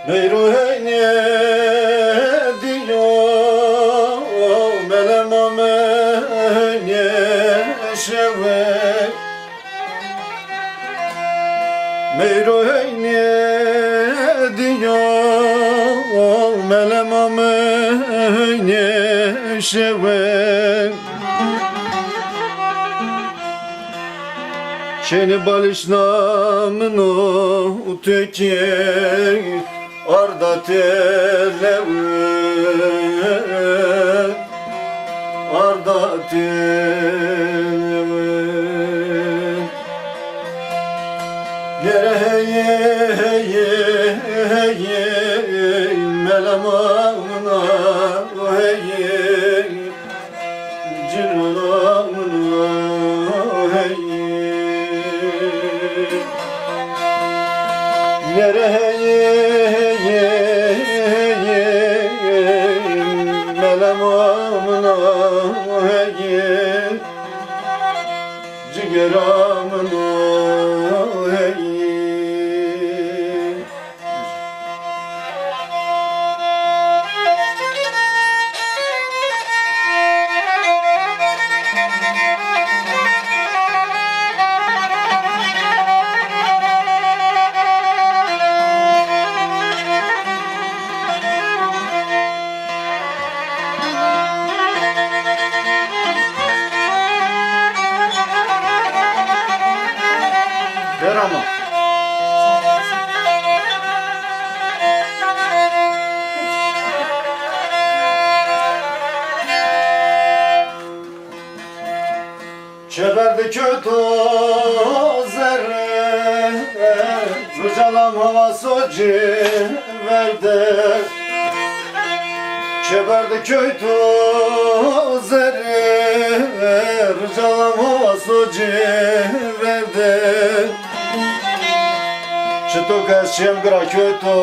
Meyruheyne diyor melemamene şeve Meyruheyne diyor melemamene şeve Şeni balişnamını teki Arda televi Arda televi Nereye melemamına hey cinanamına hey Nereye melemamına hey cigeramına hey Ver ama. Çeberdi kötü zerre Rıcalam havası verdi Çeberdi kötü zerre Rıcalam havası verdi Çıtuk eşyem gra kötü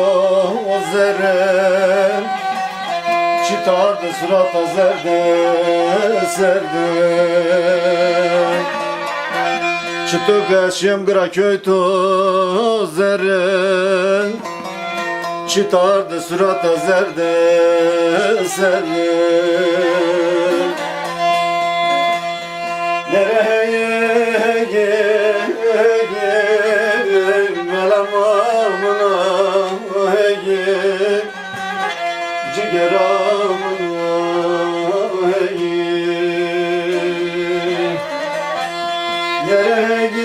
zerre Çitardı surata zerde Çıtuk eşyem gra kötü zerre Çitardı surata zerde Nereye melemamına hey cigeramına hey Nereye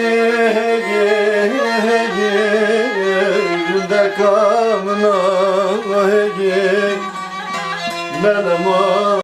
dekamına hey melemamına